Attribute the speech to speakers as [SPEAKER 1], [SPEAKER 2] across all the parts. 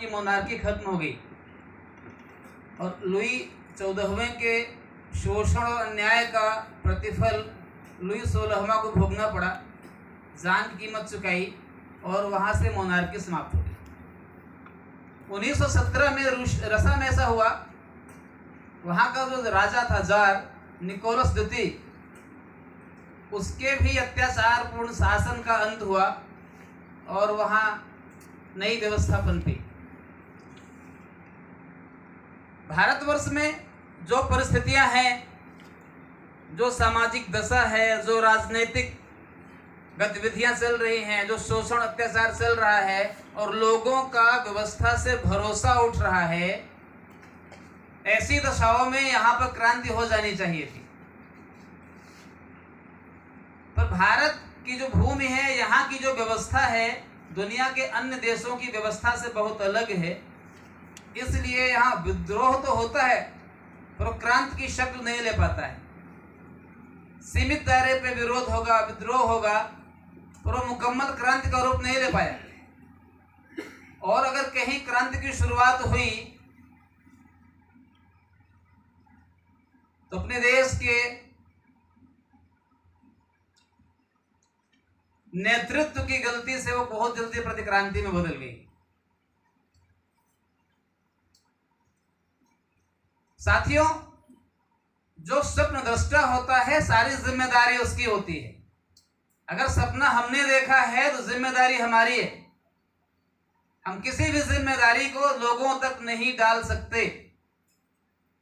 [SPEAKER 1] की मोनार्की खत्म हो गई और लुई 14वें के शोषण और अन्याय का प्रतिफल लुई 16वां को भोगना पड़ा, जान की कीमत चुकाई और वहां से मोनार्की समाप्त हो गई। 1917 में रसा में ऐसा हुआ, वहां का जो राजा था जार निकोलस द्वितीय, उसके भी अत्याचारपूर्ण शासन का अंत हुआ और वहां नई व्यवस्था पनपी। भारतवर्ष में जो परिस्थितियां हैं, जो सामाजिक दशा है, जो राजनीतिक गतिविधियां चल रही हैं, जो शोषण अत्याचार चल रहा है और लोगों का व्यवस्था से भरोसा उठ रहा है, ऐसी दशाओं में यहां पर क्रांति हो जानी चाहिए थी। पर भारत की जो भूमि है, यहाँ की जो व्यवस्था है, दुनिया के अन्य देशों की व्यवस्था से बहुत अलग है। इसलिए यहाँ विद्रोह तो होता है पर क्रांति की शक्ल नहीं ले पाता है। सीमित दायरे पे विरोध होगा, विद्रोह होगा, पर वो मुकम्मल क्रांति का रूप नहीं ले पाया। और अगर कहीं क्रांति की शुरुआत हुई तो अपने देश के नेतृत्व की गलती से वो बहुत जल्दी प्रतिक्रांति में बदल गई। साथियों, जो स्वप्न दृष्टा होता है, सारी जिम्मेदारी उसकी होती है। अगर सपना हमने देखा है तो जिम्मेदारी हमारी है। हम किसी भी जिम्मेदारी को लोगों तक नहीं डाल सकते।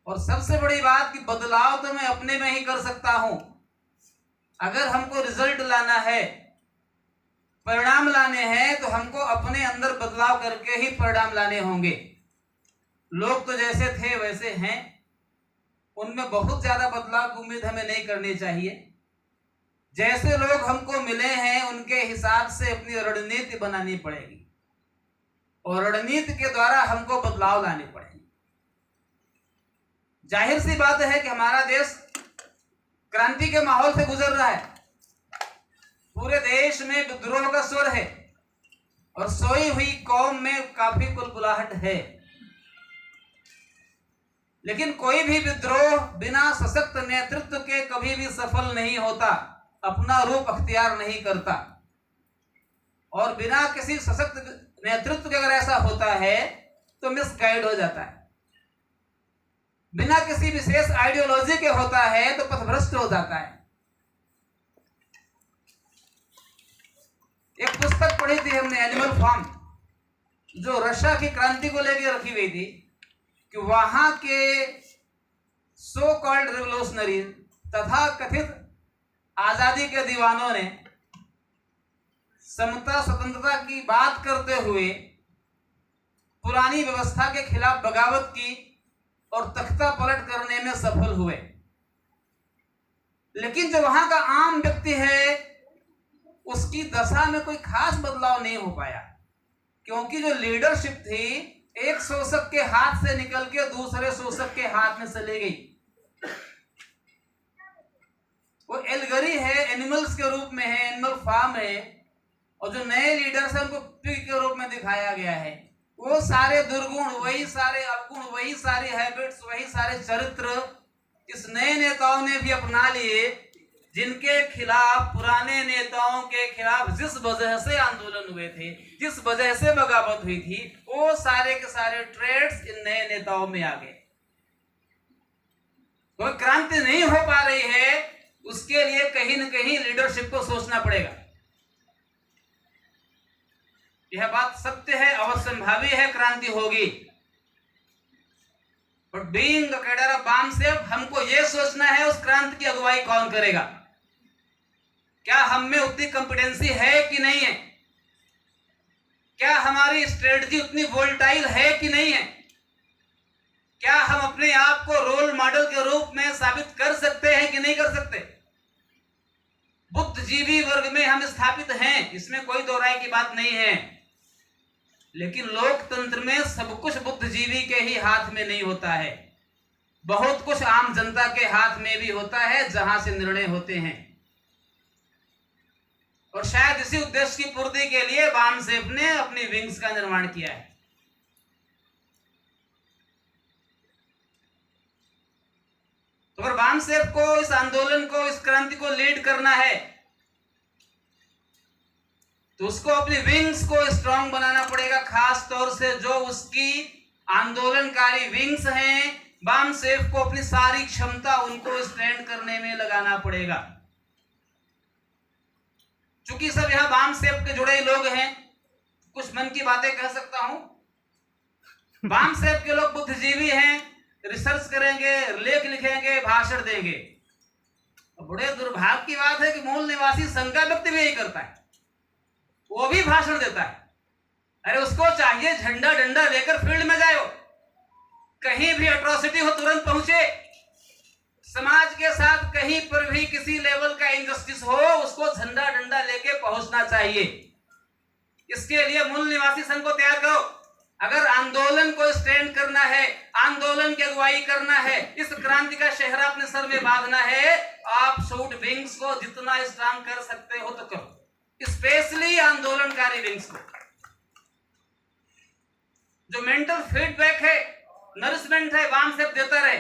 [SPEAKER 1] और सबसे बड़ी बात कि बदलाव तो मैं अपने में ही कर सकता हूं। अगर हमको रिजल्ट लाना है, परिणाम लाने हैं, तो हमको अपने अंदर बदलाव करके ही परिणाम लाने होंगे। लोग तो जैसे थे वैसे हैं, उनमें बहुत ज्यादा बदलाव की उम्मीद हमें नहीं करनी चाहिए। जैसे लोग हमको मिले हैं उनके हिसाब से अपनी रणनीति बनानी पड़ेगी और रणनीति के द्वारा हमको बदलाव लाने पड़ेंगे। जाहिर सी बात है कि हमारा देश क्रांति के माहौल से गुजर रहा है। पूरे देश में विद्रोह का स्वर है और सोई हुई कौम में काफी कुलबुलाहट है। लेकिन कोई भी विद्रोह बिना सशक्त नेतृत्व के कभी भी सफल नहीं होता, अपना रूप अख्तियार नहीं करता। और बिना किसी सशक्त नेतृत्व के अगर ऐसा होता है तो मिसगाइड हो जाता है। बिना किसी विशेष आइडियोलॉजी के होता है तो पथभ्रष्ट हो जाता है। एक पुस्तक पढ़ी थी हमने, एनिमल फार्म, जो रशिया की क्रांति को लेकर रखी हुई थी कि वहां के सो कॉल्ड रिवोल्यूशनरी तथा कथित आजादी के दीवानों ने समता स्वतंत्रता की बात करते हुए पुरानी व्यवस्था के खिलाफ बगावत की और तख्ता पलट करने में सफल हुए। लेकिन जो वहां का आम व्यक्ति है उसकी दशा में कोई खास बदलाव नहीं हो पाया, क्योंकि जो लीडरशिप थी एक शोषक के हाथ से निकल के दूसरे शोषक के हाथ में चली गई। वो एलगरी है, एनिमल्स के रूप में है, एनिमल फार्म है, और जो नए लीडर्स हैं उनको पिग के रूप में दिखाया गया है। वो सारे दुर्गुण, वही सारे अवगुण, वही सारे हैबिट्स, वही सारे चरित्र इस नए नेताओं ने भी अपना लिए, जिनके खिलाफ, पुराने नेताओं के खिलाफ जिस वजह से आंदोलन हुए थे, जिस वजह से बगावत हुई थी, वो सारे के सारे ट्रेड्स इन नए नेताओं में आ गए। तो क्रांति नहीं हो पा रही है, उसके लिए कहीं न कहीं लीडरशिप को सोचना पड़ेगा। यह बात सत्य है, अवश्यंभावी है, क्रांति होगी। But being the cadre of BAMCEF, हमको यह सोचना है उस क्रांति की अगुवाई कौन करेगा। क्या हम में उतनी कॉम्पिटेंसी है कि नहीं है? क्या हमारी स्ट्रेटजी उतनी वोल्टाइल है कि नहीं है? क्या हम अपने आप को रोल मॉडल के रूप में साबित कर सकते हैं कि नहीं कर सकते? बुद्धिजीवी वर्ग में हम स्थापित हैं, इसमें कोई दो राय की बात नहीं है। लेकिन लोकतंत्र में सब कुछ बुद्धिजीवी के ही हाथ में नहीं होता है। बहुत कुछ आम जनता के हाथ में भी होता है, जहां से निर्णय होते हैं। और शायद इसी उद्देश्य की पूर्ति के लिए बामसेफ ने अपनी विंग्स का निर्माण किया है। तो अगर बामसेफ को इस आंदोलन को, इस क्रांति को लीड करना है तो उसको अपनी विंग्स को स्ट्रांग बनाना पड़ेगा, खास तौर से जो उसकी आंदोलनकारी विंग्स हैं, बामसेफ को अपनी सारी क्षमता उनको स्टैंड करने में लगाना पड़ेगा। चूंकि सब यहां बामसेफ के जुड़े लोग हैं, कुछ मन की बातें कह सकता हूं। बामसेफ के लोग बुद्धिजीवी हैं, रिसर्च करेंगे, लेख लिखेंगे, भाषण देंगे। बड़े दुर्भाग्य की बात है कि मूल निवासी संघ का व्यक्ति भी यही करता है, वो भी भाषण देता है। अरे उसको चाहिए झंडा डंडा लेकर फील्ड में जाए, कहीं भी अट्रॉसिटी हो तुरंत पहुंचे, समाज के साथ कहीं पर भी किसी लेवल का इनजस्टिस हो उसको झंडा डंडा लेके पहुंचना चाहिए। इसके लिए मूल निवासी संघ को तैयार करो। अगर आंदोलन को स्टैंड करना है, आंदोलन की अगुवाई करना है, इस क्रांति का शहरा अपने सर में बांधना है, आप शूट विंग्स को जितना स्ट्रांग कर सकते हो तो करो, स्पेशली आंदोलनकारी विंग्स को। जो मेंटल फीडबैक है, नरिशमेंट है, बामसेफ देता रहे।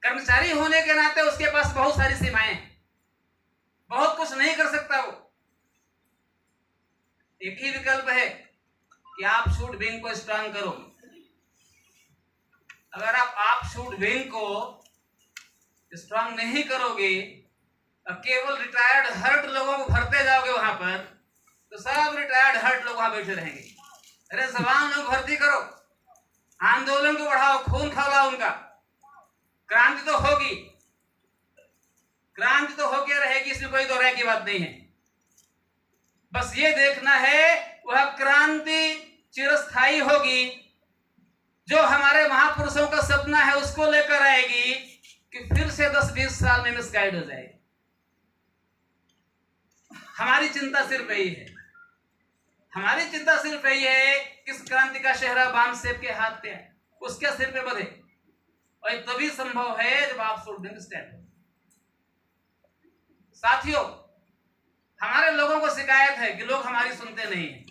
[SPEAKER 1] कर्मचारी होने के नाते उसके पास बहुत सारी सीमाएं हैं, बहुत कुछ नहीं कर सकता वो। एक ही विकल्प है कि आप शूट विंग को स्ट्रांग करो। अगर आप शूट विंग को स्ट्रांग नहीं करोगे, केवल रिटायर्ड हर्ट लोगों को भरते जाओगे वहां पर, तो सब रिटायर्ड हर्ट लोग वहां बैठे रहेंगे। अरे जवान लोग भर्ती करो, आंदोलन को बढ़ाओ, खून खौलाओ उनका। क्रांति तो होगी, क्रांति तो होके रहेगी, इसमें कोई दो राय की बात नहीं है। बस ये देखना है वह क्रांति चिरस्थायी होगी, जो हमारे महापुरुषों का सपना है उसको लेकर आएगी कि फिर से 10-20 साल में मिसगाइड हो जाएगी। हमारी चिंता सिर्फ यही है, हमारी चिंता सिर्फ यही है कि इस क्रांति का शहरा बामसेफ के हाथ पे है, उसके सिर पे बधे, और ये तभी संभव है जब आप शूट विंग स्टैंड हो। साथियों, हमारे लोगों को शिकायत है कि लोग हमारी सुनते नहीं हैं।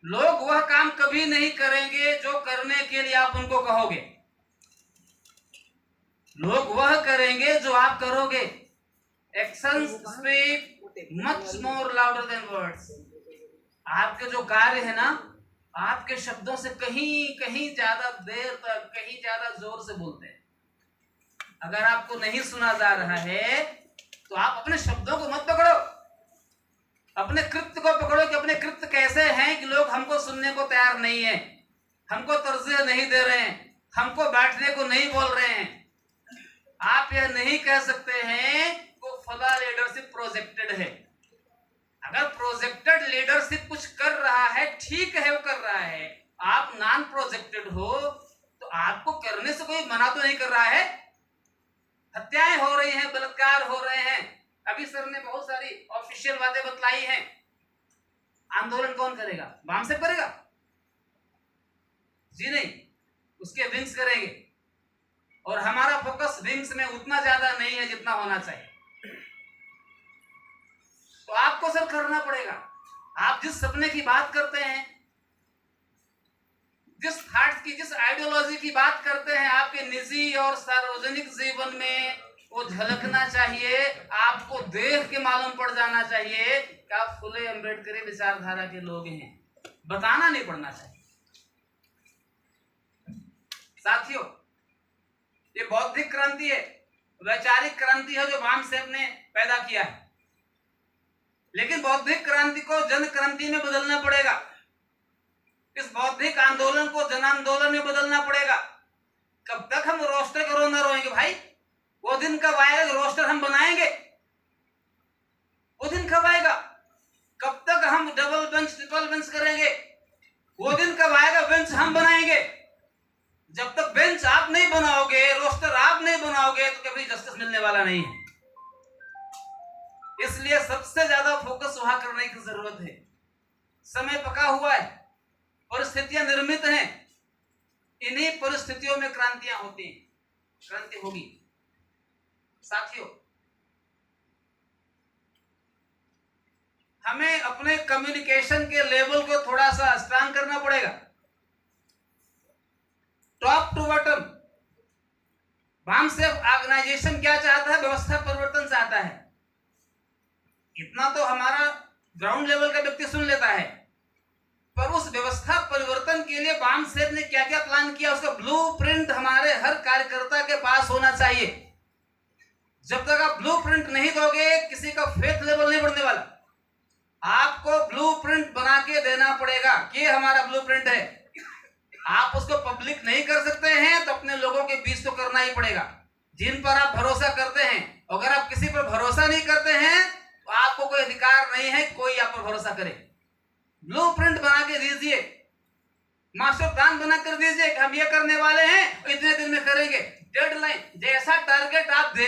[SPEAKER 1] लोग वह काम कभी नहीं करेंगे जो करने के लिए आप उनको कहोगे, लोग वह करेंगे जो आप करोगे। Actions speak much more louder than words. आपके जो कार्य है ना, आपके शब्दों से कहीं कहीं ज्यादा देर तक, कहीं ज्यादा जोर से बोलते हैं। अगर आपको नहीं सुना जा रहा है तो आप अपने शब्दों को मत पकड़ो, अपने कृत्य को पकड़ो कि अपने कृत्य कैसे हैं कि लोग हमको सुनने को तैयार नहीं है, हमको तरजीह नहीं दे रहे हैं, हमको बैठने को नहीं बोल रहे हैं। आप यह नहीं कह सकते हैं कि फला लीडरशिप प्रोजेक्टेड है। अगर प्रोजेक्टेड लीडरशिप कुछ कर रहा है, ठीक है, वो कर रहा है, आप नॉन प्रोजेक्टेड हो तो आपको करने से कोई मना तो नहीं कर रहा है। हत्याएं हो रही हैं, बलात्कार हो रहे हैं, अभी सर ने बहुत सारी ऑफिशियल बातें बतलाई हैं। आंदोलन कौन करेगा? बामसेफ करेगा? जी नहीं, उसके विंग्स करेंगे। और हमारा फोकस विंग्स में उतना ज्यादा नहीं है जितना होना चाहिए। तो आपको सर करना पड़ेगा। आप जिस सपने की बात करते हैं, जिस थॉट्स की, जिस आइडियोलॉजी की बात करते हैं, आपके निजी और सार्वजनिक जीवन में वो झलकना चाहिए। आपको देख के मालूम पड़ जाना चाहिए कि आप फुले अम्बेडकरी विचारधारा के लोग हैं, बताना नहीं पड़ना चाहिए। साथियों, ये बौद्धिक क्रांति है, वैचारिक क्रांति है जो बामसेफ ने पैदा किया है, लेकिन बौद्धिक क्रांति को जन क्रांति में बदलना पड़ेगा। इस बौद्धिक आंदोलन को जन आंदोलन में बदलना पड़ेगा। कब तक हम रोस्टर का रोना रोएंगे भाई? वो दिन कब आएगा रोस्टर हम बनाएंगे? वो दिन कब आएगा? कब तक हम डबल बेंच ट्रिपल बेंच करेंगे? वो दिन कब आएगा बेंच हम बनाएंगे? जब तक बेंच आप नहीं बनाओगे, रोस्टर आप नहीं बनाओगे, तो कभी जस्टिस मिलने वाला नहीं है। इसलिए सबसे ज्यादा फोकस वहां करने की जरूरत है। समय पका हुआ है, परिस्थितियां निर्मित हैं, इन्हीं परिस्थितियों में क्रांतियां होती हैं, क्रांति होगी। साथियों, हमें अपने कम्युनिकेशन के लेवल को थोड़ा सा स्ट्रांग करना पड़ेगा। Top to bottom BAMCEF organisation क्या चाहता है? व्यवस्था परिवर्तन चाहता है। इतना तो हमारा ग्राउंड लेवल का व्यक्ति सुन लेता है, पर उस व्यवस्था परिवर्तन के लिए बामसेफ ने क्या क्या प्लान किया, उसका ब्लूप्रिंट हमारे हर कार्यकर्ता के पास होना चाहिए। जब तक आप ब्लूप्रिंट नहीं दोगे, किसी का फेथ लेवल नहीं बढ़ने वाला। आपको ब्लूप्रिंट बना के देना पड़ेगा कि हमारा ब्लूप्रिंट है। आप उसको पब्लिक नहीं कर सकते हैं तो अपने लोगों के बीच तो करना ही पड़ेगा, जिन पर आप भरोसा करते हैं। अगर आप किसी पर भरोसा नहीं करते हैं तो आपको कोई अधिकार नहीं है कोई आप पर भरोसा करे। ब्लूप्रिंट बना के दीजिए, मास्टर प्लान बना कर दीजिए कि हम ये करने वाले हैं, इतने दिन में करेंगे। डेडलाइन, जैसा टारगेट आप दे